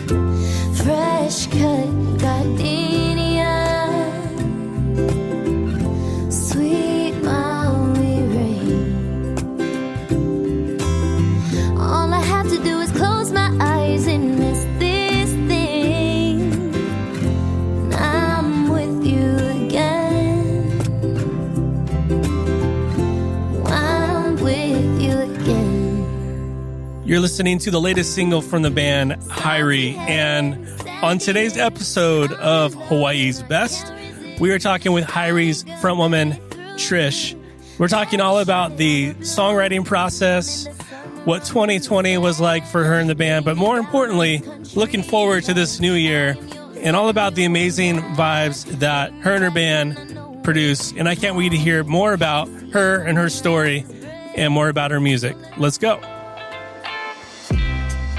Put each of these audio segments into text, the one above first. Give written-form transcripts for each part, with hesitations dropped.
Fresh cut gardenia, sweet Maui rain. All I have to do is close my eyes and miss this thing, and I'm with you again. I'm with you again. You're listening to the latest single from the band HIRIE, and on today's episode of Hawaii's Best, we are talking with HIRIE's frontwoman, Trish. We're talking all about the songwriting process, what 2020 was like for her in the band, but more importantly, looking forward to this new year and all about the amazing vibes that her and her band produce. And I can't wait to hear more about her and her story and more about her music. Let's go.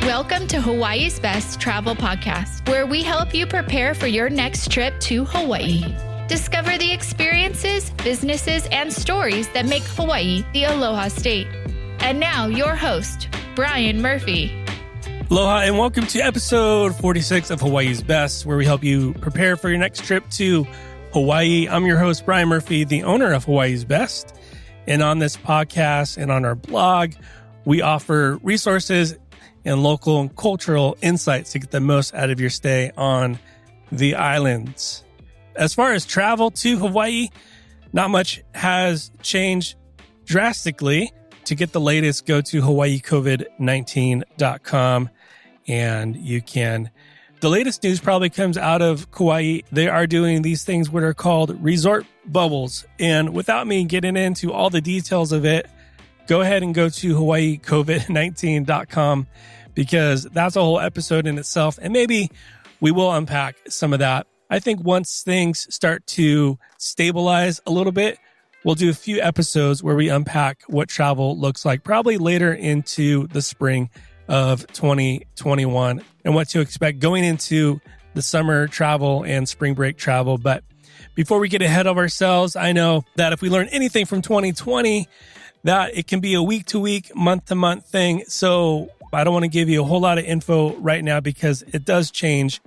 Welcome to Hawaii's Best Travel Podcast, where we help you prepare for your next trip to Hawaii. Discover the experiences, businesses, and stories that make Hawaii the Aloha State. And now, your host, Bryan Murphy. Aloha, and welcome to episode 46 of Hawaii's Best, where we help you prepare for your next trip to Hawaii. I'm your host, Bryan Murphy, the owner of Hawaii's Best. And on this podcast and on our blog, we offer resources and local and cultural insights to get the most out of your stay on the islands. As far as travel to Hawaii, not much has changed drastically. To get the latest, go to hawaiicovid19.com and you can. The latest news probably comes out of Kauai. They are doing these things what are called resort bubbles. And without me getting into all the details of it, go ahead and go to hawaiicovid19.com because that's a whole episode in itself. And maybe we will unpack some of that. I think once things start to stabilize a little bit, we'll do a few episodes where we unpack what travel looks like, probably later into the spring of 2021 and what to expect going into the summer travel and spring break travel. But before we get ahead of ourselves, I know that if we learn anything from 2020, that it can be a week-to-week, month-to-month thing. So I don't want to give you a whole lot of info right now because it does change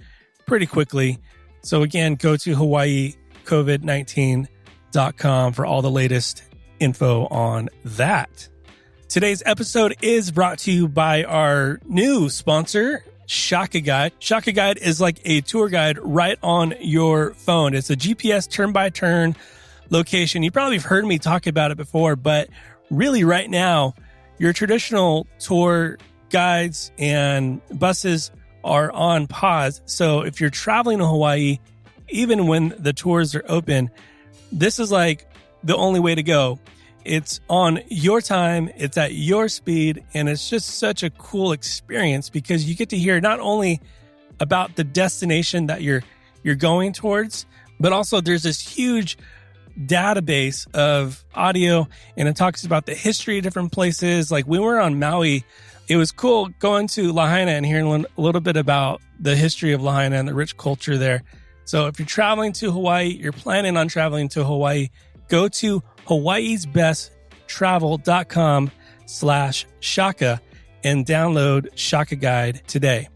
pretty quickly. So again, go to hawaiicovid19.com for all the latest info on that. Today's episode is brought to you by our new sponsor, Shaka Guide. Shaka Guide is like a tour guide right on your phone. It's a GPS turn-by-turn location. You probably have heard me talk about it before, but really right now, your traditional tour guides and buses are on pause. So if you're traveling to Hawaii, even when the tours are open, this is like the only way to go. It's on your time, it's at your speed, and it's just such a cool experience because you get to hear not only about the destination that you're going towards, but also there's this huge database of audio, and it talks about the history of different places. Like when we were on Maui, it was cool going to Lahaina and hearing a little bit about the history of Lahaina and the rich culture there. So if you're traveling to Hawaii, you're planning on traveling to Hawaii, go to hawaiisbesttravel.com/Shaka and download Shaka Guide today.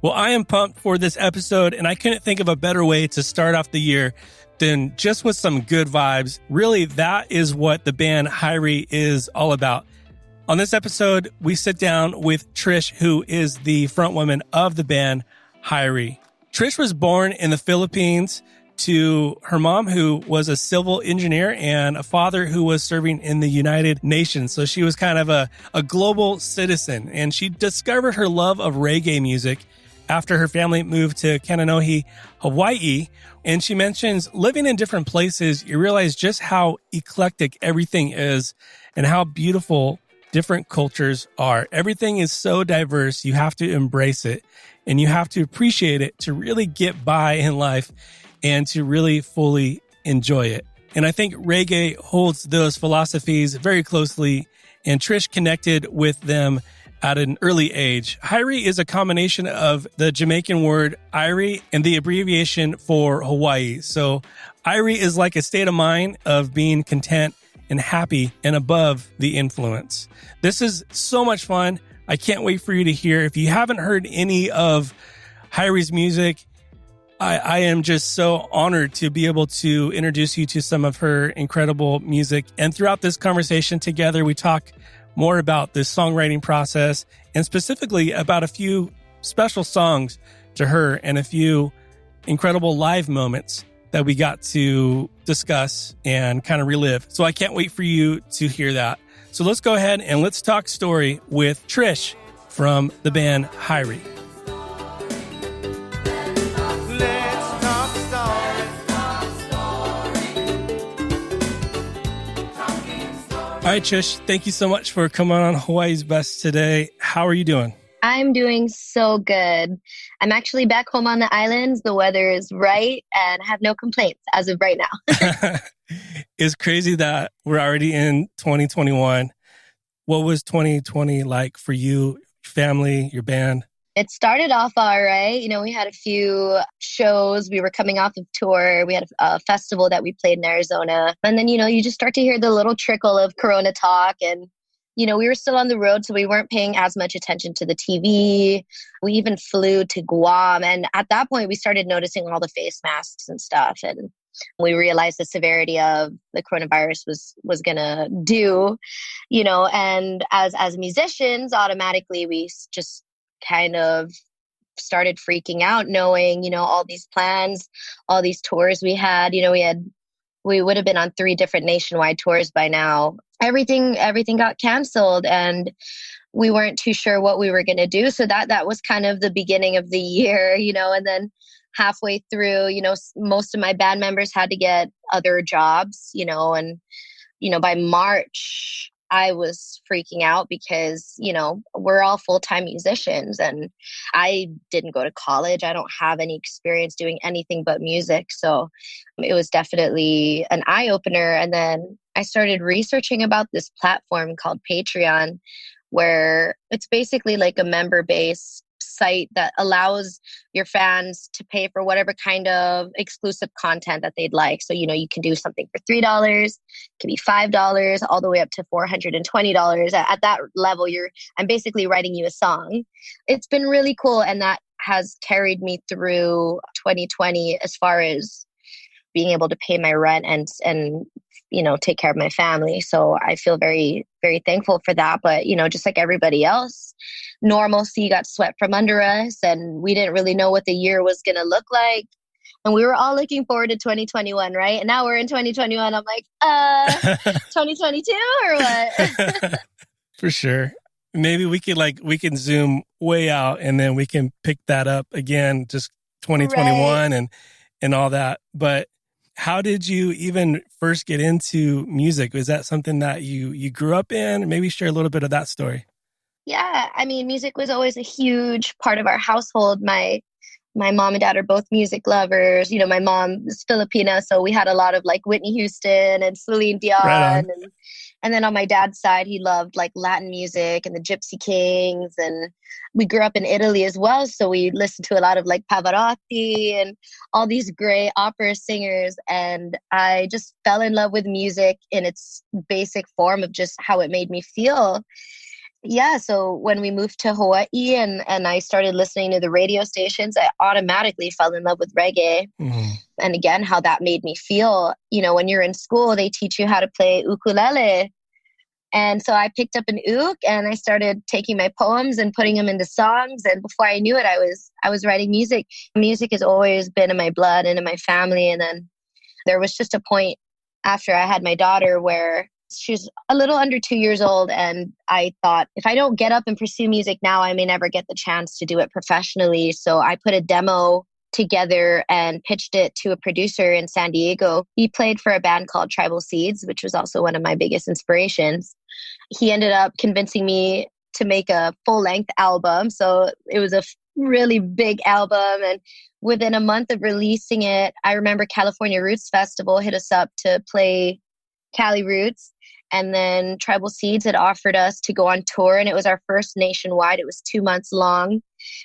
Well, I am pumped for this episode, and I couldn't think of a better way to start off the year than just with some good vibes. Really, that is what the band HIRIE is all about. On this episode, we sit down with Trish, who is the frontwoman of the band HIRIE. Trish was born in the Philippines to her mom, who was a civil engineer, and a father who was serving in the United Nations. So she was kind of a global citizen, and she discovered her love of reggae music after her family moved to Kananohi, Hawaii. And she mentions living in different places, you realize just how eclectic everything is and how beautiful different cultures are. Everything is so diverse. You have to embrace it and you have to appreciate it to really get by in life and to really fully enjoy it. And I think reggae holds those philosophies very closely, and Trish connected with them at an early age. HIRIE is a combination of the Jamaican word Irie and the abbreviation for Hawaii. So Irie is like a state of mind of being content and happy and above the influence. This is so much fun. I can't wait for you to hear. If you haven't heard any of HIRIE's music. I am just so honored to be able to introduce you to some of her incredible music. And throughout this conversation together, we talk more about the songwriting process and specifically about a few special songs to her and a few incredible live moments that we got to discuss and kind of relive. So I can't wait for you to hear that. So let's go ahead and let's talk story with Trish from the band HIRIE. All right, Trish, thank you so much for coming on Hawaii's Best today. How are you doing? I'm doing so good. I'm actually back home on the islands. The weather is right and I have no complaints as of right now. It's crazy that we're already in 2021. What was 2020 like for you, family, your band? It started off all right. You know, we had a few shows. We were coming off of tour. We had a festival that we played in Arizona. And then, you know, you just start to hear the little trickle of Corona talk. And, you know, we were still on the road, so we weren't paying as much attention to the TV. We even flew to Guam. And at that point, we started noticing all the face masks and stuff. And we realized the severity of the coronavirus was going to do, you know, and as musicians, automatically we just kind of started freaking out, knowing, you know, all these plans, all these tours we had. You know, we would have been on 3 different nationwide tours by now. Everything got canceled and we weren't too sure what we were going to do. So that was kind of the beginning of the year, you know, and then halfway through, you know, most of my band members had to get other jobs, you know, and, you know, by March, I was freaking out because, you know, we're all full-time musicians and I didn't go to college. I don't have any experience doing anything but music. So it was definitely an eye-opener. And then I started researching about this platform called Patreon, where it's basically like a member-based site that allows your fans to pay for whatever kind of exclusive content that they'd like. So, you know, you can do something for $3, it can be $5, all the way up to $420. At that level, I'm basically writing you a song. It's been really cool. And that has carried me through 2020 as far as being able to pay my rent and you know, take care of my family. So I feel very, very thankful for that. But, you know, just like everybody else, normalcy got swept from under us and we didn't really know what the year was going to look like. And we were all looking forward to 2021, right? And now we're in 2021. I'm like, 2022 or what? For sure. Maybe we can zoom way out and then we can pick that up again, just 2021 right. and all that. But how did you even first get into music? Was that something that you grew up in? Maybe share a little bit of that story. Yeah, I mean, music was always a huge part of our household. My mom and dad are both music lovers. You know, my mom is Filipina, so we had a lot of like Whitney Houston and Celine Dion. Right. And then on my dad's side, he loved like Latin music and the Gypsy Kings. And we grew up in Italy as well. So we listened to a lot of like Pavarotti and all these great opera singers. And I just fell in love with music in its basic form of just how it made me feel. Yeah, so when we moved to Hawaii and I started listening to the radio stations, I automatically fell in love with reggae. Mm-hmm. And again, how that made me feel. You know, when you're in school, they teach you how to play ukulele. And so I picked up an uke and I started taking my poems and putting them into songs. And before I knew it, I was writing music. Music has always been in my blood and in my family. And then there was just a point after I had my daughter where she's a little under 2 years old. And I thought, if I don't get up and pursue music now, I may never get the chance to do it professionally. So I put a demo together and pitched it to a producer in San Diego. He played for a band called Tribal Seeds, which was also one of my biggest inspirations. He ended up convincing me to make a full-length album. So it was a really big album. And within a month of releasing it, I remember California Roots Festival hit us up to play Cali Roots. And then Tribal Seeds had offered us to go on tour, and it was our first nationwide. It was 2 months long.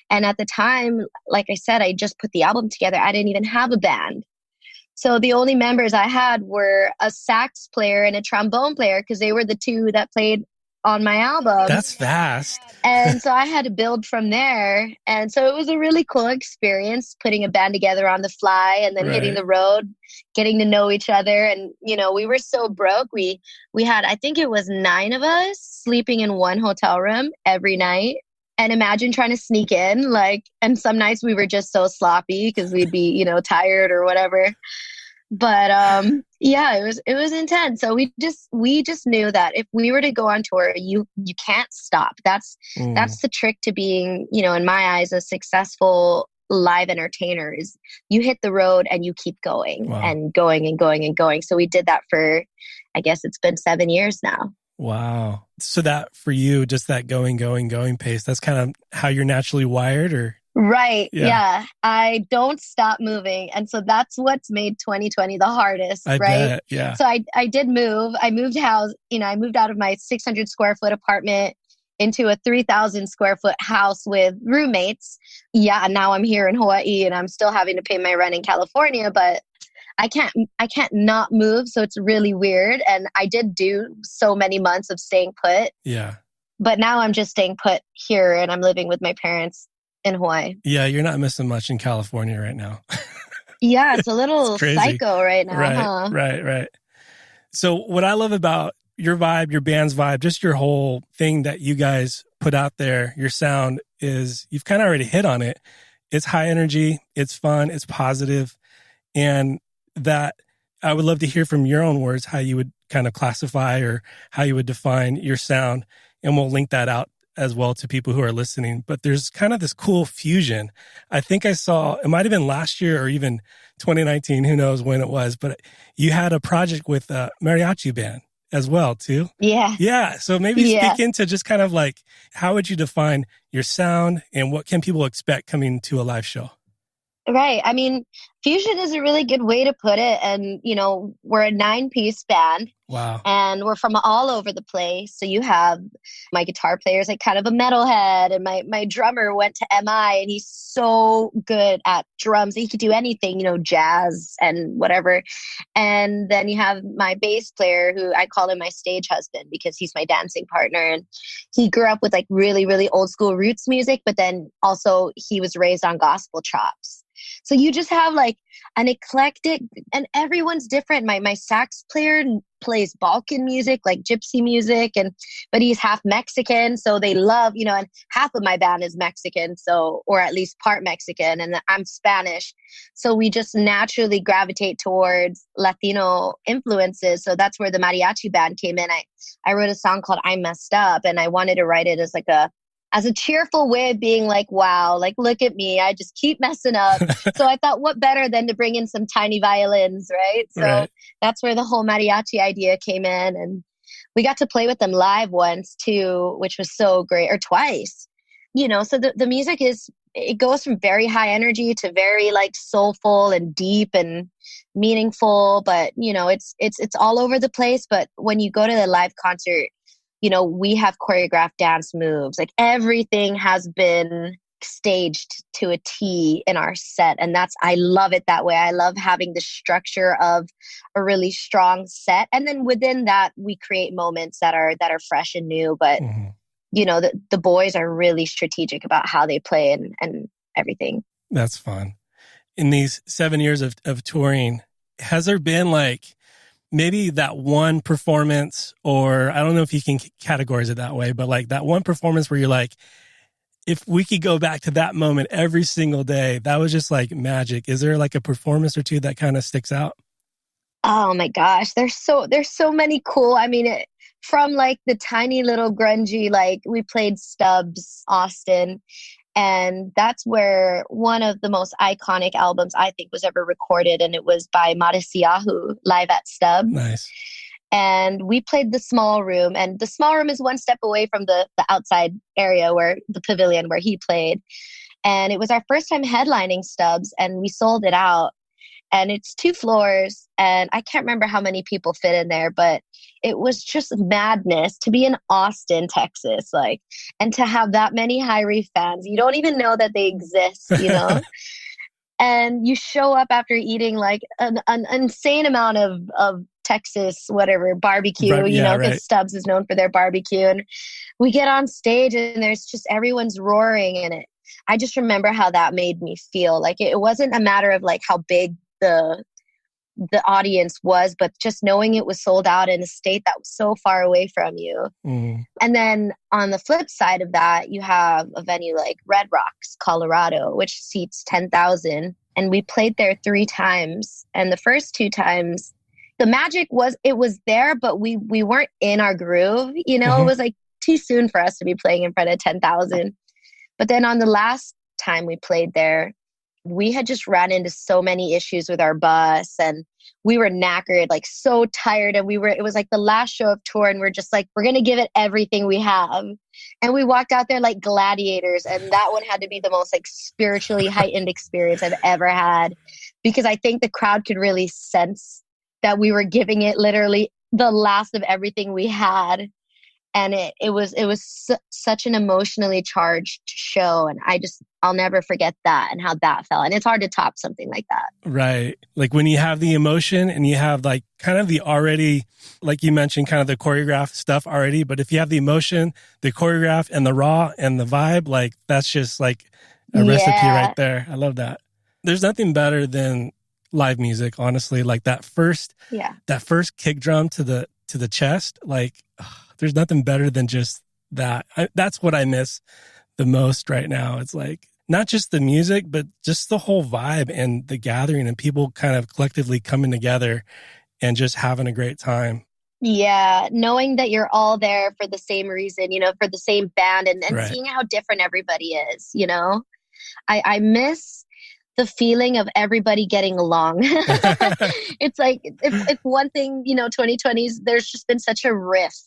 And at the time, like I said, I just put the album together. I didn't even have a band. So the only members I had were a sax player and a trombone player, because they were the two that played on my album. That's fast. And so I had to build from there. And so it was a really cool experience putting a band together on the fly and then hitting the road, getting to know each other. And, you know, we were so broke. We had, I think it was 9 of us sleeping in one hotel room every night. And imagine trying to sneak in, like, and some nights we were just so sloppy because we'd be, you know, tired or whatever. But yeah, it was intense. So we just knew that if we were to go on tour, you can't stop. That's the trick to being, you know, in my eyes, a successful live entertainer is you hit the road and you keep going and going and going and going. So we did that for, I guess it's been 7 years now. Wow. So that for you, just that going pace, that's kind of how you're naturally wired, or? Right. Yeah. I don't stop moving. And so that's what's made 2020 the hardest, I right? bet, yeah. So I did move. I moved house, you know, I moved out of my 600 square foot apartment into a 3,000 square foot house with roommates. Yeah. And now I'm here in Hawaii and I'm still having to pay my rent in California, but I can't not move. So it's really weird. And I did do so many months of staying put. Yeah. But now I'm just staying put here and I'm living with my parents in Hawaii. Yeah, you're not missing much in California right now. Yeah, it's a little psycho right now. Right. So what I love about your vibe, your band's vibe, just your whole thing that you guys put out there, your sound is, you've kind of already hit on it. It's high energy, it's fun, it's positive. And that I would love to hear from your own words, how you would kind of classify or how you would define your sound. And we'll link that out as well to people who are listening. But there's kind of this cool fusion. I think I saw, it might have been last year or even 2019, who knows when it was, but you had a project with a mariachi band as well too. Yeah. Yeah. So maybe speak into just kind of like, how would you define your sound and what can people expect coming to a live show? Right. I mean, fusion is a really good way to put it. And, you know, we're a 9-piece band. Wow. And we're from all over the place. So you have my guitar player is like kind of a metalhead. And my drummer went to MI and he's so good at drums. He could do anything, you know, jazz and whatever. And then you have my bass player who I call him my stage husband because he's my dancing partner. And he grew up with like really, really old school roots music. But then also he was raised on gospel chops. So you just have like an eclectic, and everyone's different. My sax player plays Balkan music, like gypsy music, but he's half Mexican. So they love, you know, and half of my band is Mexican. So, or at least part Mexican, and I'm Spanish. So we just naturally gravitate towards Latino influences. So that's where the mariachi band came in. I wrote a song called I Messed Up, and I wanted to write it as like as a cheerful way of being like, wow, like, look at me. I just keep messing up. So I thought, what better than to bring in some tiny violins, right? So that's where the whole mariachi idea came in. And we got to play with them live once too, which was so great, or twice. You know, so the music it goes from very high energy to very like soulful and deep and meaningful. But, you know, it's all over the place. But when you go to the live concert, you know, we have choreographed dance moves. Like everything has been staged to a T in our set. And I love it that way. I love having the structure of a really strong set. And then within that, we create moments that are fresh and new. But, you know, the boys are really strategic about how they play and everything. That's fun. In these 7 years of touring, has there been like, maybe that one performance, or I don't know if you can categorize it that way, but like that one performance where you're like, if we could go back to that moment every single day, that was just like magic. Is there like a performance or two that kind of sticks out? Oh my gosh, there's so many cool. I mean, from like the tiny little grungy, like we played Stubbs, Austin. And that's where one of the most iconic albums I think was ever recorded. And it was by Madasiahu, live at Stubbs. Nice. And we played the small room. And the small room is one step away from the outside area where the pavilion where he played. And it was our first time headlining Stubbs. And we sold it out. And it's 2 floors. And I can't remember how many people fit in there, but it was just madness to be in Austin, Texas, like, and to have that many HIRIE fans. You don't even know that they exist, you know? And you show up after eating like an insane amount of Texas, whatever, barbecue, Right, you yeah, know, because right. Stubbs is known for their barbecue. And we get on stage and there's just everyone's roaring in it. I just remember how that made me feel. Like it wasn't a matter of like how big the audience was, but just knowing it was sold out in a state that was so far away from you. Mm. And then on the flip side of that, you have a venue like Red Rocks, Colorado, which seats 10,000. And we played there 3 times. And the first 2 times, the magic was, it was there, but we weren't in our groove. You know, Mhm. It was like too soon for us to be playing in front of 10,000. But then on the last time we played there, we had just ran into so many issues with our bus and we were knackered, like so tired. And it was like the last show of tour and we're just like, we're going to give it everything we have. And we walked out there like gladiators. And that one had to be the most like spiritually heightened experience I've ever had, because I think the crowd could really sense that we were giving it literally the last of everything we had. And it was such an emotionally charged show. And I'll never forget that and how that felt. And it's hard to top something like that. Right. Like when you have the emotion and you have like kind of the already, like you mentioned, kind of the choreographed stuff already. But if you have the emotion, the choreograph and the raw and the vibe, like that's just like a recipe right there. I love that. There's nothing better than live music, honestly. Like that first kick drum to the chest, like there's nothing better than just that. That's what I miss the most right now. It's like not just the music, but just the whole vibe and the gathering and people kind of collectively coming together and just having a great time. Yeah, knowing that you're all there for the same reason, you know, for the same band and Right. seeing how different everybody is, you know. I miss the feeling of everybody getting along. It's like, if one thing, you know, 2020s, there's just been such a rift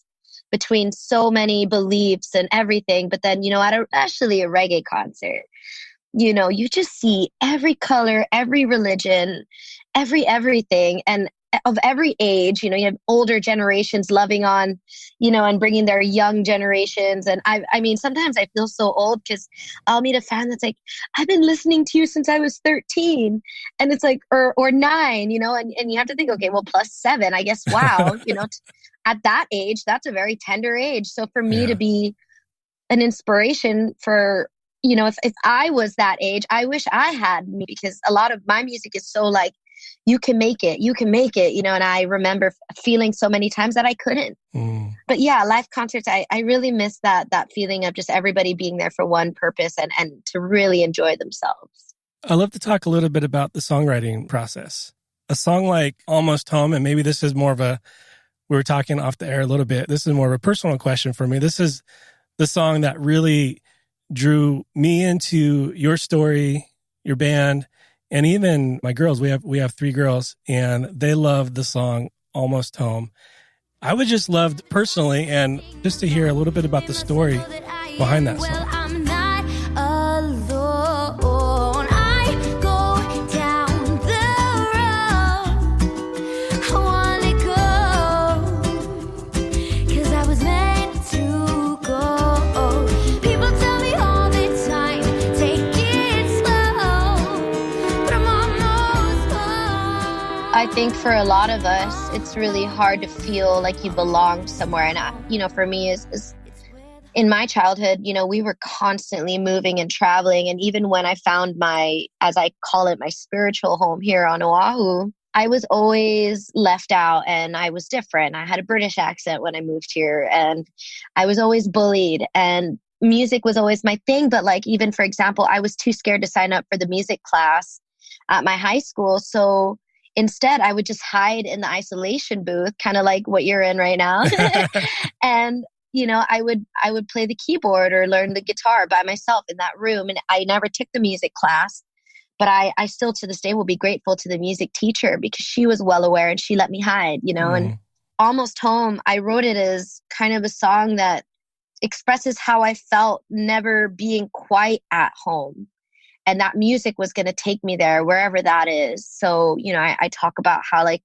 between so many beliefs and everything. But then, you know, especially a reggae concert, you know, you just see every color, every religion, everything. And of every age, you know, you have older generations loving on, you know, and bringing their young generations. And I mean, sometimes I feel so old because I'll meet a fan that's like, I've been listening to you since I was 13. And it's like, or 9, you know, and you have to think, okay, well, +7, I guess, wow, you know, at that age, that's a very tender age. So for me to be an inspiration for, you know, if I was that age, I wish I had me, because a lot of my music is so like, you can make it, you know, and I remember feeling so many times that I couldn't. But yeah, live concerts, I really miss that feeling of just everybody being there for one purpose and to really enjoy themselves. I'd love to talk a little bit about the songwriting process. A song like Almost Home, and maybe this is more of we were talking off the air a little bit, this is more of a personal question for me. This is the song that really drew me into your story, your band, and even my girls. We have 3 girls, and they love the song Almost Home. I would just love personally, and just to hear a little bit about the story behind that song. I'm not alone. I go down the road. I wanna go, 'cause I was meant to go. People tell me all the time, take it slow, but I'm almost home. I think for a lot of us, it's really hard to feel like you belong somewhere. And, you know, for me, is in my childhood, you know, we were constantly moving and traveling. And even when I found my, as I call it, my spiritual home here on Oahu, I was always left out and I was different. I had a British accent when I moved here and I was always bullied, and music was always my thing. But like, even for example, I was too scared to sign up for the music class at my high school. So instead, I would just hide in the isolation booth, kind of like what you're in right now. And, you know, I would play the keyboard or learn the guitar by myself in that room. And I never took the music class, but I still to this day will be grateful to the music teacher because she was well aware and she let me hide, you know. And Almost Home, I wrote it as kind of a song that expresses how I felt never being quite at home. And that music was going to take me there, wherever that is. So, you know, I talk about how like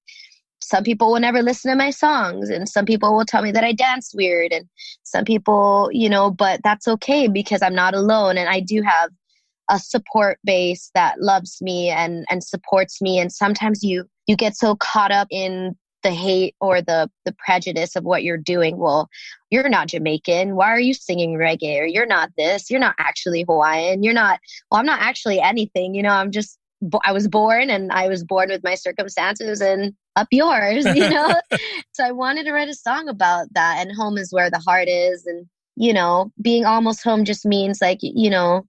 some people will never listen to my songs and some people will tell me that I dance weird, and some people, you know, but that's okay because I'm not alone. And I do have a support base that loves me and supports me. And sometimes you get so caught up in the hate or the prejudice of what you're doing. Well, you're not Jamaican. Why are you singing reggae? Or you're not this. You're not actually Hawaiian. You're not, well, I'm not actually anything. You know, I was born and I was born with my circumstances and up yours, you know? So I wanted to write a song about that. And home is where the heart is. And, you know, being almost home just means like, you know,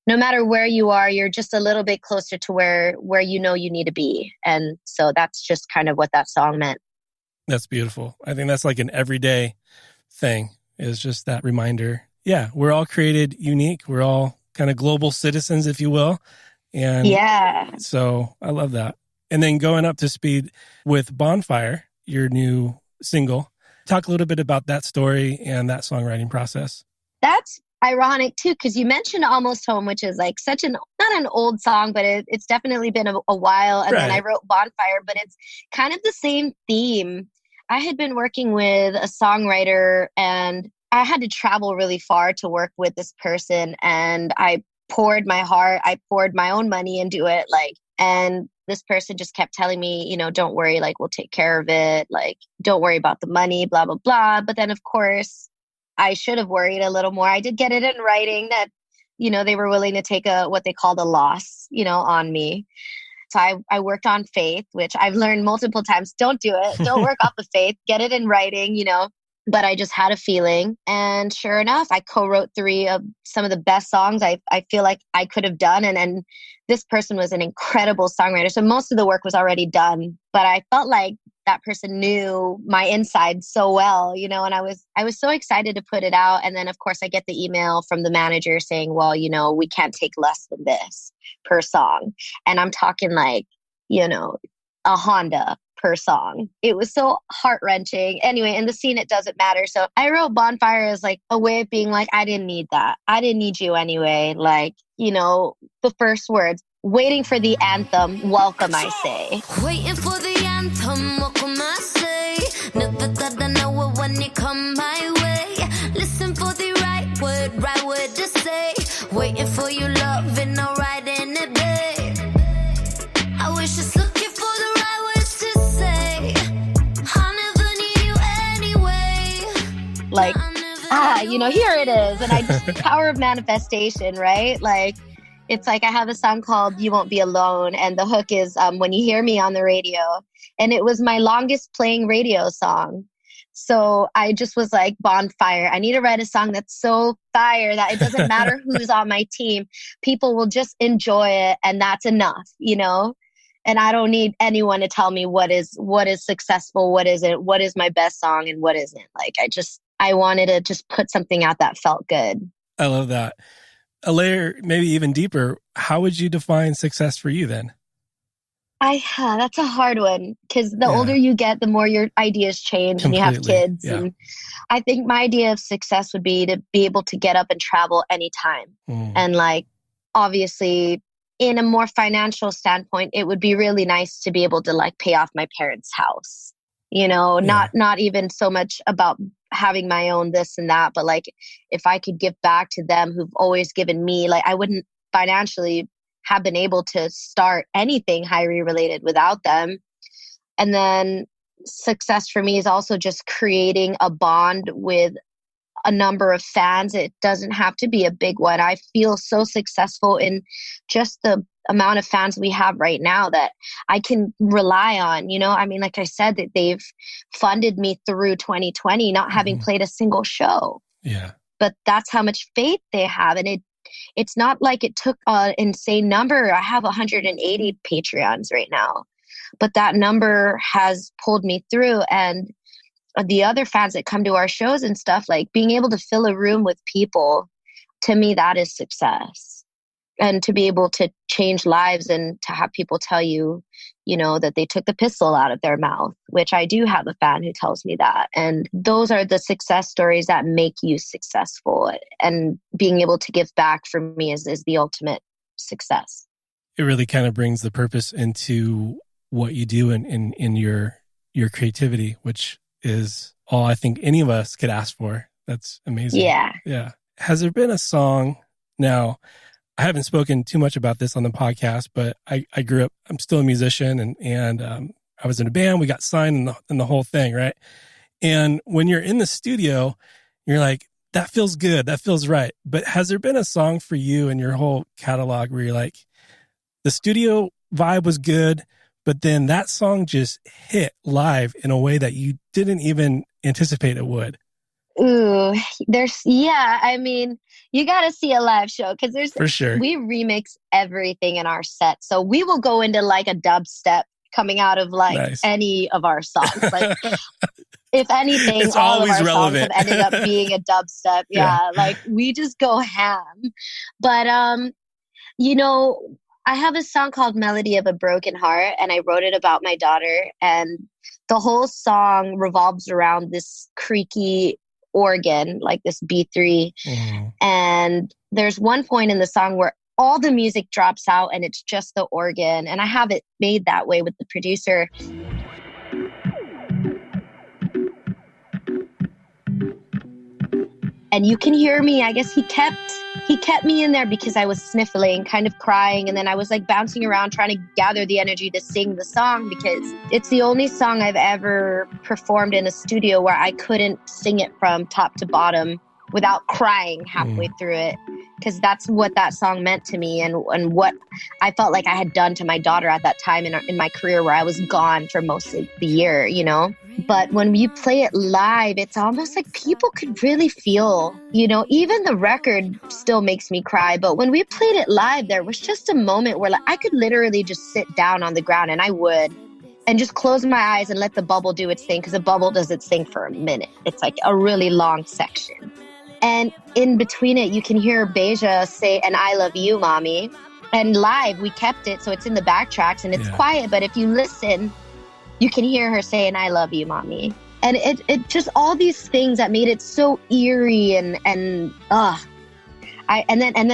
no matter where you are, you're just a little bit closer to where you know you need to be. And so that's just kind of what that song meant. That's beautiful. I think that's like an everyday thing, is just that reminder. Yeah, we're all created unique. We're all kind of global citizens, if you will. And yeah, so I love that. And then going up to speed with Bonfire, your new single. Talk a little bit about that story and that songwriting process. That's ironic too, because you mentioned Almost Home, which is like such not an old song, but it's definitely been a while. And then I wrote Bonfire, but it's kind of the same theme. I had been working with a songwriter and I had to travel really far to work with this person. And I poured my heart, I poured my own money into it. And this person just kept telling me, you know, don't worry, like, we'll take care of it. Like, don't worry about the money, blah, blah, blah. But then, of course, I should have worried a little more. I did get it in writing that, you know, they were willing to take what they called a loss, you know, on me. So I worked on faith, which I've learned multiple times. Don't do it. Don't work off the faith. Get it in writing, you know. But I just had a feeling. And sure enough, I co-wrote 3 of some of the best songs I feel like I could have done. And this person was an incredible songwriter. So most of the work was already done. But I felt like that person knew my inside so well, you know, and I was so excited to put it out. And then, of course, I get the email from the manager saying, well, you know, we can't take less than this per song. And I'm talking like, you know, a Honda per song. It was so heart-wrenching. Anyway, in the scene, it doesn't matter. So I wrote Bonfire as like a way of being like, I didn't need that. I didn't need you anyway. Like, you know, the first words, waiting for the anthem, welcome, I say. Waiting for the anthem, welcome, I say. Never thought I know it when you come my way. Listen for the right word to say. Waiting for your love and no right in it, babe. I wish just looking for the right words to say. I never need you anyway. Like, you know, here it is. And I just, power of manifestation, right? Like, it's like I have a song called You Won't Be Alone. And the hook is When You Hear Me on the Radio. And it was my longest playing radio song. So I just was like, Bonfire. I need to write a song that's so fire that it doesn't matter who's on my team. People will just enjoy it. And that's enough, you know? And I don't need anyone to tell me what is successful, what isn't, what is my best song and what isn't. Like, I wanted to just put something out that felt good. I love that. A layer, maybe even deeper, how would you define success for you then? That's a hard one because the older you get, the more your ideas change and you have kids. Yeah. And I think my idea of success would be to be able to get up and travel anytime. And like, obviously, in a more financial standpoint, it would be really nice to be able to like pay off my parents' house. You know, not even so much about having my own this and that, but like if I could give back to them who've always given me, like I wouldn't financially have been able to start anything HIRIE related without them. And then success for me is also just creating a bond with a number of fans. It doesn't have to be a big one. I feel so successful in just the amount of fans we have right now that I can rely on, you know. I mean, like I said, that they've funded me through 2020, not having played a single show. Yeah. But that's how much faith they have. And it's not like it took an insane number. I have 180 Patreons right now, but that number has pulled me through. And the other fans that come to our shows and stuff, like being able to fill a room with people, to me, that is success. And to be able to change lives and to have people tell you, you know, that they took the pistol out of their mouth, which I do have a fan who tells me that. And those are the success stories that make you successful. And being able to give back for me is the ultimate success. It really kind of brings the purpose into what you do in your creativity, which is all I think any of us could ask for. That's amazing. Yeah. Has there been a song now? I haven't spoken too much about this on the podcast, but I grew up, I'm still a musician and I was in a band, we got signed and the whole thing, right? And when you're in the studio, you're like, that feels good. That feels right. But has there been a song for you in your whole catalog where you're like, the studio vibe was good, but then that song just hit live in a way that you didn't even anticipate it would? Ooh, I mean, you got to see a live show because for sure. We remix everything in our set. So we will go into like a dubstep coming out of like nice. Any of our songs. Like if anything, it's all of always our relevant. songs have ended up being a dubstep. Yeah. Like we just go ham. But, you know, I have a song called Melody of a Broken Heart, and I wrote it about my daughter. And the whole song revolves around this creaky organ, like this B3. And there's one point in the song where all the music drops out and it's just the organ. And I have it made that way with the producer. And you can hear me. I guess he kept me in there because I was sniffling, kind of crying. And then I was like bouncing around trying to gather the energy to sing the song because it's the only song I've ever performed in a studio where I couldn't sing it from top to bottom without crying halfway through it. Because that's what that song meant to me and what I felt like I had done to my daughter at that time in my career where I was gone for most of the year, you know? But when you play it live, it's almost like people could really feel, you know, even the record still makes me cry. But when we played it live, there was just a moment where like, I could literally just sit down on the ground, and I would, and just close my eyes and let the bubble do its thing, because the bubble does its thing for a minute. It's like a really long section. And in between it, you can hear Beja say, "And I love you, mommy." And live, we kept it, so it's in the backtracks and it's quiet. But if you listen, you can hear her saying, "I love you, mommy." And it just all these things that made it so eerie and then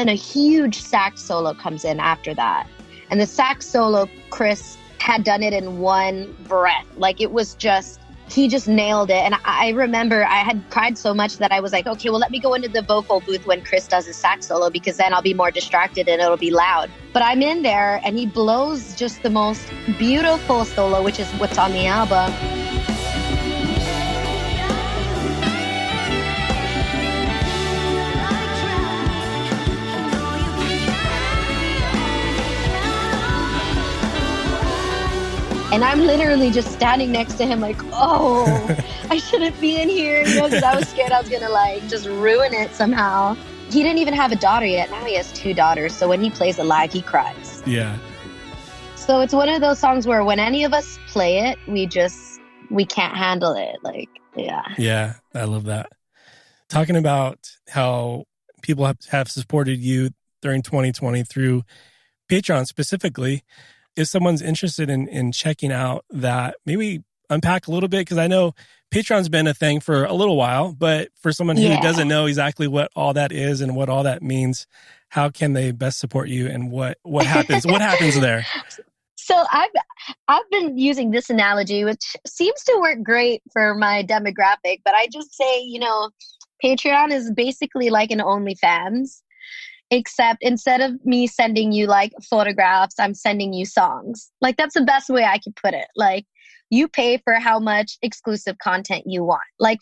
a huge sax solo comes in after that. And the sax solo, Chris had done it in one breath. Like it was just, he just nailed it. And I remember I had cried so much that I was like, okay, well, let me go into the vocal booth when Chris does his sax solo, because then I'll be more distracted and it'll be loud. But I'm in there and he blows just the most beautiful solo, which is what's on the album. And I'm literally just standing next to him like, oh, I shouldn't be in here, you know, because I was scared I was going to like just ruin it somehow. He didn't even have a daughter yet. Now he has 2 daughters. So when he plays it live, he cries. Yeah. So it's one of those songs where when any of us play it, we can't handle it. Like, yeah. Yeah, I love that. Talking about how people have supported you during 2020 through Patreon specifically. If someone's interested in checking out that, maybe unpack a little bit, because I know Patreon's been a thing for a little while, but for someone who doesn't know exactly what all that is and what all that means, how can they best support you and what happens? What happens there? So I've been using this analogy, which seems to work great for my demographic, but I just say, you know, Patreon is basically like an OnlyFans. Except instead of me sending you like photographs, I'm sending you songs. Like that's the best way I could put it. Like you pay for how much exclusive content you want. Like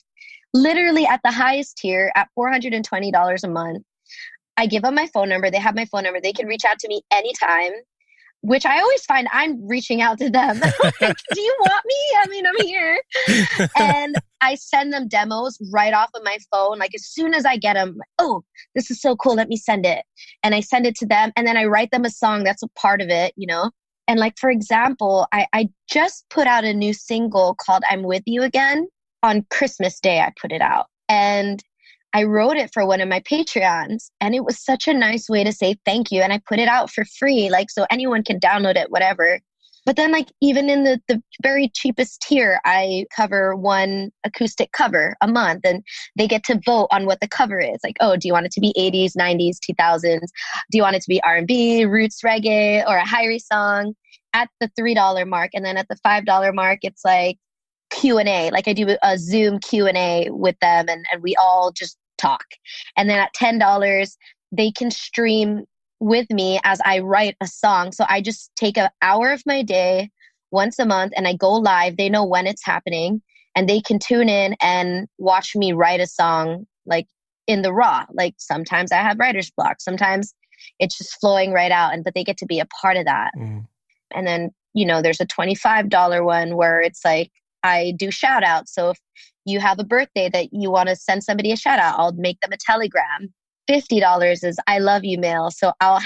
literally at the highest tier at $420 a month, I give them my phone number. They have my phone number. They can reach out to me anytime, which I always find I'm reaching out to them. Like, do you want me? I mean, I'm here. And I send them demos right off of my phone. Like as soon as I get them, oh, this is so cool. Let me send it. And I send it to them. And then I write them a song that's a part of it, you know? And like, for example, I just put out a new single called "I'm With You Again." On Christmas Day, I put it out. And I wrote it for one of my Patreons, and it was such a nice way to say thank you. And I put it out for free, like, so anyone can download it, whatever. But then like, even in the very cheapest tier, I cover one acoustic cover a month, and they get to vote on what the cover is. Like, oh, do you want it to be 80s, 90s, 2000s? Do you want it to be R&B, roots reggae, or a HIRIE song at the $3 mark? And then at the $5 mark, it's like Q&A. Like I do a Zoom Q&A with them, and we all just talk. And then at $10, they can stream with me as I write a song. So I just take an hour of my day once a month and I go live. They know when it's happening and they can tune in and watch me write a song like in the raw. Like sometimes I have writer's block. Sometimes it's just flowing right out, but they get to be a part of that. And then, there's a $25 one where it's like, I do shout outs. So if you have a birthday that you want to send somebody a shout out, I'll make them a telegram. $50 is I love you mail. So I'll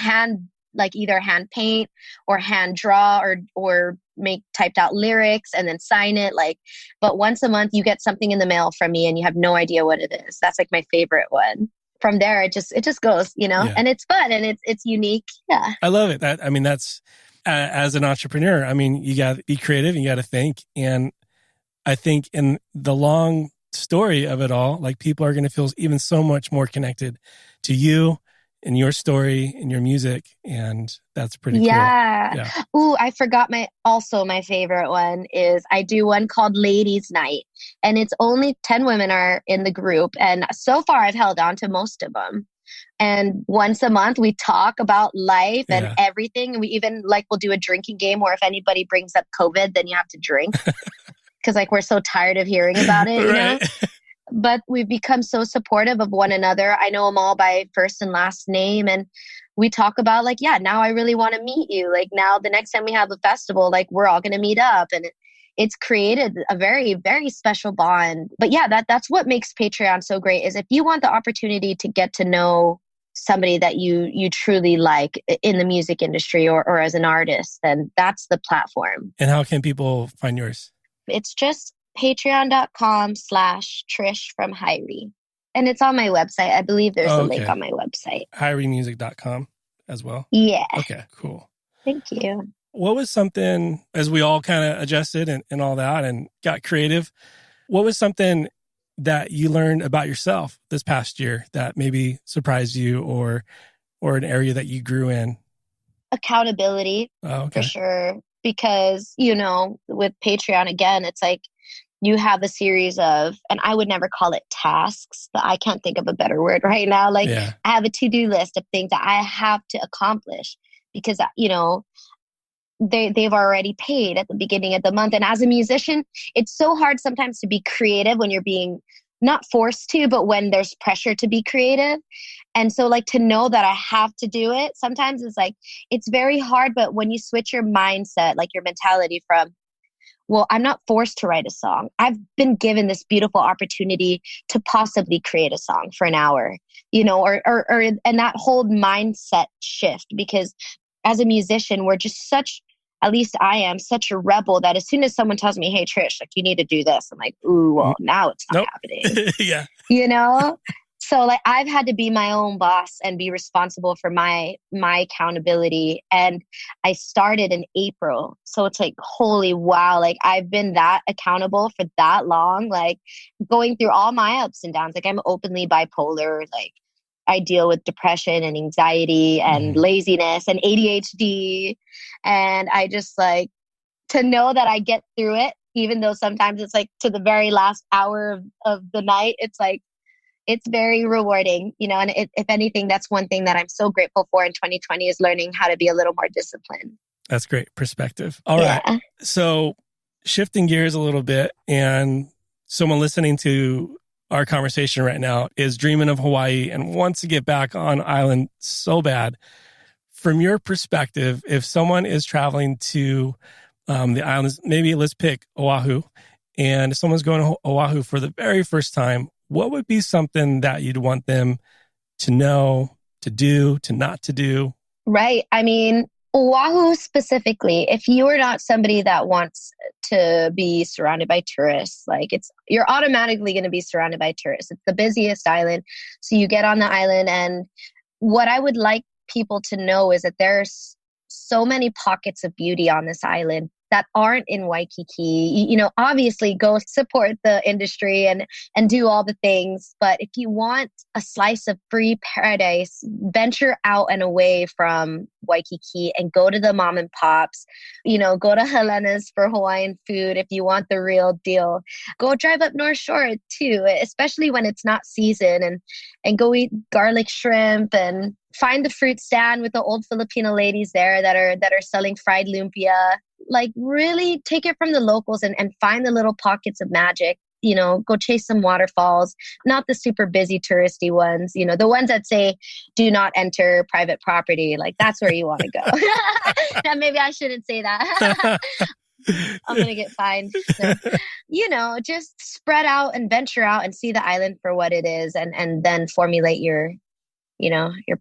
either hand paint or hand draw or make typed out lyrics and then sign it. But once a month you get something in the mail from me and you have no idea what it is. That's like my favorite one. From there, it just goes, and it's fun and it's unique. Yeah. I love it. That's as an entrepreneur, you got to be creative and you got to think. And I think in the long story of it all, like people are going to feel even so much more connected to you and your story and your music. And that's pretty cool. Yeah. Ooh, I forgot my favorite one is I do one called Ladies Night, and it's only 10 women are in the group. And so far I've held on to most of them. And once a month we talk about life and everything. And we even we'll do a drinking game where if anybody brings up COVID, then you have to drink. Because we're so tired of hearing about it, But we've become so supportive of one another. I know them all by first and last name. And we talk about now I really want to meet you. Now the next time we have a festival, we're all going to meet up. And it's created a very, very special bond. But that's what makes Patreon so great is if you want the opportunity to get to know somebody that you truly like in the music industry or as an artist, then that's the platform. And how can people find yours? It's just patreon.com/Trish from HIRIE. And it's on my website. I believe there's a link on my website. HIRIEmusic.com as well? Yeah. Okay, cool. Thank you. What was something, as we all kind of adjusted and all that and got creative, what was something that you learned about yourself this past year that maybe surprised you or an area that you grew in? Accountability, for sure. Because, with Patreon, again, it's you have a series of, and I would never call it tasks, but I can't think of a better word right now. I have a to-do list of things that I have to accomplish because, they've already paid at the beginning of the month. And as a musician, it's so hard sometimes to be creative when you're being not forced to, but when there's pressure to be creative. And so to know that I have to do it, sometimes it's very hard. But when you switch your mindset, your mentality from, well, I'm not forced to write a song. I've been given this beautiful opportunity to possibly create a song for an hour, and that whole mindset shift, because as a musician, we're just at least I am such a rebel that as soon as someone tells me, hey, Trish, you need to do this, I'm like, ooh, well, now it's not happening. Yeah. So I've had to be my own boss and be responsible for my accountability. And I started in April. So it's holy wow. I've been that accountable for that long, going through all my ups and downs. I'm openly bipolar. I deal with depression and anxiety and laziness and ADHD. And I just to know that I get through it, even though sometimes it's to the very last hour of the night, it's very rewarding, and if anything, that's one thing that I'm so grateful for in 2020 is learning how to be a little more disciplined. That's great perspective. All right. So shifting gears a little bit, and someone listening to our conversation right now is dreaming of Hawaii and wants to get back on island so bad. From your perspective, if someone is traveling to the islands, maybe let's pick Oahu, and if someone's going to Oahu for the very first time, what would be something that you'd want them to know, to do, to not to do? Right. Oahu specifically, if you are not somebody that wants to be surrounded by tourists, you're automatically going to be surrounded by tourists. It's the busiest island. So you get on the island, and what I would like people to know is that there's so many pockets of beauty on this island that aren't in Waikiki. Obviously go support the industry and do all the things. But if you want a slice of free paradise, venture out and away from Waikiki and go to the mom and pops, go to Helena's for Hawaiian food if you want the real deal. Go drive up North Shore too, especially when it's not season, and go eat garlic shrimp and find the fruit stand with the old Filipino ladies there that are selling fried lumpia. like really take it from the locals and find the little pockets of magic. You know, go chase some waterfalls, not the super busy touristy ones, you know, the ones that say, do not enter private property. Like that's where you want to go. Now, maybe I shouldn't say that. I'm going to get fined. So, you know, just spread out and venture out and see the island for what it is. And then formulate your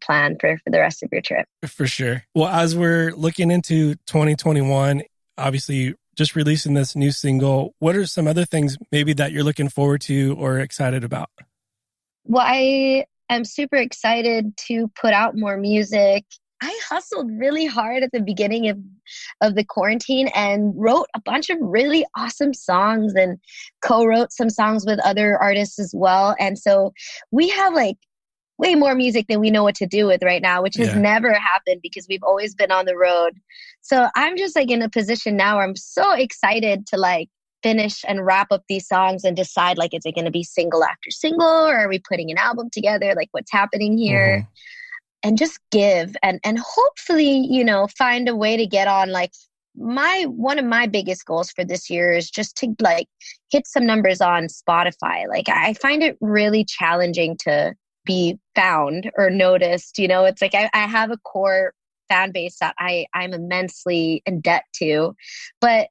plan for the rest of your trip. For sure. Well, as we're looking into 2021, obviously just releasing this new single, what are some other things maybe that you're looking forward to or excited about? Well, I am super excited to put out more music. I hustled really hard at the beginning of the quarantine and wrote a bunch of really awesome songs and co-wrote some songs with other artists as well. And so we have like way more music than we know what to do with right now, which has never happened because we've always been on the road. So I'm just like in a position now where I'm so excited to like finish and wrap up these songs and decide like, is it going to be single after single or are we putting an album together? Like what's happening here? Mm-hmm. And just give and hopefully, you know, find a way to get on like one of my biggest goals for this year is just to like hit some numbers on Spotify. Like I find it really challenging to be found or noticed. You know, it's like I have a core fan base that I'm immensely in debt to, but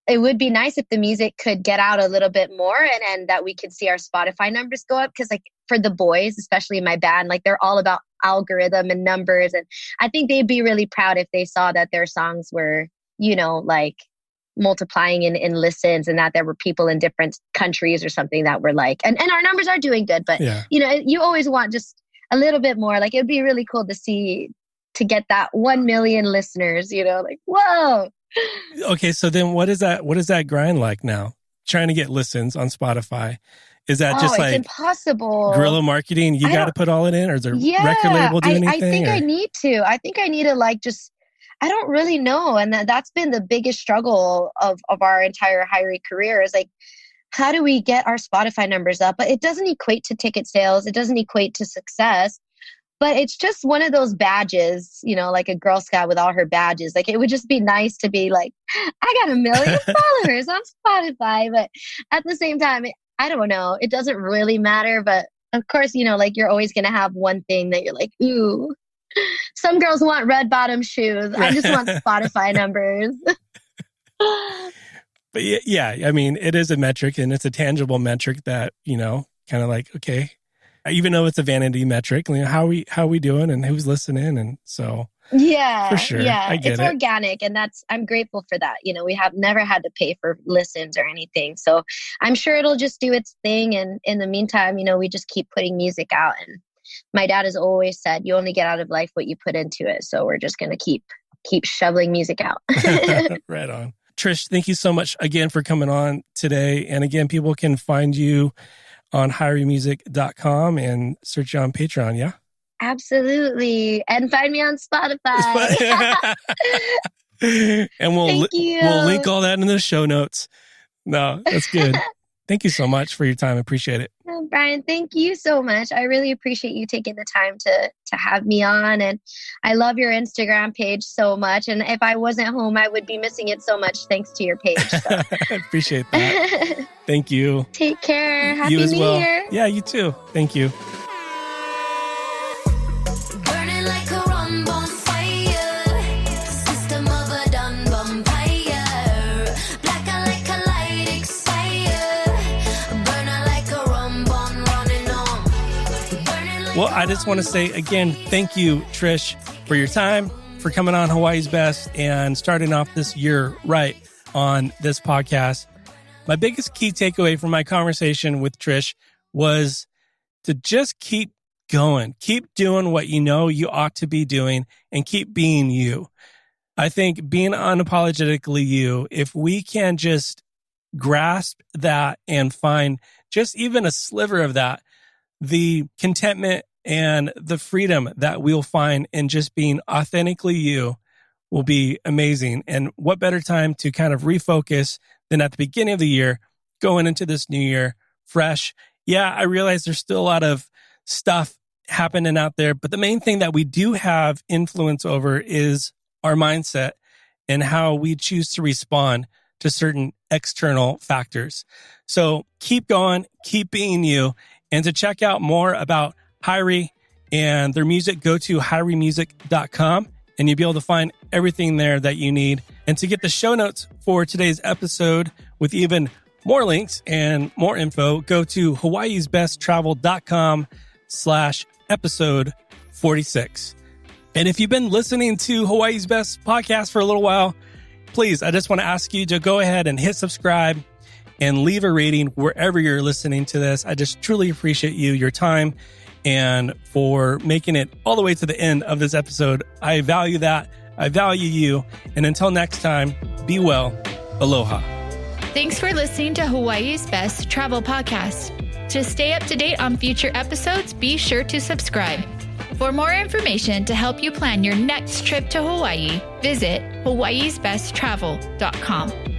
it would be nice if the music could get out a little bit more and that we could see our Spotify numbers go up. Cause like for the boys, especially in my band, like they're all about algorithm and numbers. And I think they'd be really proud if they saw that their songs were, you know, like multiplying in listens and that there were people in different countries or something that were like, and our numbers are doing good, but you know, you always want just a little bit more. Like it'd be really cool to get that 1 million listeners, you know, like, whoa. Okay. So then what is that grind like now? Trying to get listens on Spotify. Is that just like impossible guerrilla marketing? You got to put all it in or is there record label do anything? I think I need to like just, I don't really know. And that's been the biggest struggle of our entire HIRIE career is like, how do we get our Spotify numbers up? But it doesn't equate to ticket sales. It doesn't equate to success. But it's just one of those badges, you know, like a Girl Scout with all her badges. Like it would just be nice to be like, I got 1 million followers on Spotify. But at the same time, I don't know. It doesn't really matter. But of course, you know, like you're always going to have one thing that you're like, ooh. Some girls want red bottom shoes. I just want Spotify numbers. But yeah, I mean, it is a metric and it's a tangible metric that, you know, kind of like, okay, even though it's a vanity metric, you know, how we doing and who's listening. And so, yeah, for sure. Yeah, it's organic. And I'm grateful for that. You know, we have never had to pay for listens or anything. So I'm sure it'll just do its thing. And in the meantime, you know, we just keep putting music out. And my dad has always said, you only get out of life what you put into it. So we're just going to keep shoveling music out. Right on. Trish, thank you so much again for coming on today. And again, people can find you on HIRIEmusic.com and search you on Patreon, yeah? Absolutely. And find me on Spotify. And we'll link all that in the show notes. No, that's good. Thank you so much for your time. I appreciate it. Oh, Bryan, thank you so much. I really appreciate you taking the time to have me on. And I love your Instagram page so much. And if I wasn't home, I would be missing it so much thanks to your page. So. I appreciate that. Thank you. Take care. Happy New Year. Yeah, you too. Thank you. Burning like a rum bonfire, system of a done vampire. Black like a light expire, burning like a rum bon running on. Well, I just want to say again, thank you, Trish, for your time, for coming on Hawaii's Best and starting off this year right on this podcast. My biggest key takeaway from my conversation with Trish was to just keep going, keep doing what you know you ought to be doing, and keep being you. I think being unapologetically you, if we can just grasp that and find just even a sliver of that, the contentment and the freedom that we'll find in just being authentically you will be amazing. And what better time to kind of refocus than at the beginning of the year, going into this new year fresh. Yeah, I realize there's still a lot of stuff happening out there, but the main thing that we do have influence over is our mindset and how we choose to respond to certain external factors. So keep going, keep being you. And to check out more about HIRIE and their music, go to HIRIEmusic.com and you'll be able to find everything there that you need. And to get the show notes for today's episode with even more links and more info, go to hawaiisbesttravel.com/episode 46. And if you've been listening to Hawaii's Best podcast for a little while, please, I just want to ask you to go ahead and hit subscribe and leave a rating wherever you're listening to this. I just truly appreciate you, your time, and for making it all the way to the end of this episode. I value that. I value you. And until next time, be well. Aloha. Thanks for listening to Hawaii's Best Travel Podcast. To stay up to date on future episodes, be sure to subscribe. For more information to help you plan your next trip to Hawaii, visit hawaiisbesttravel.com.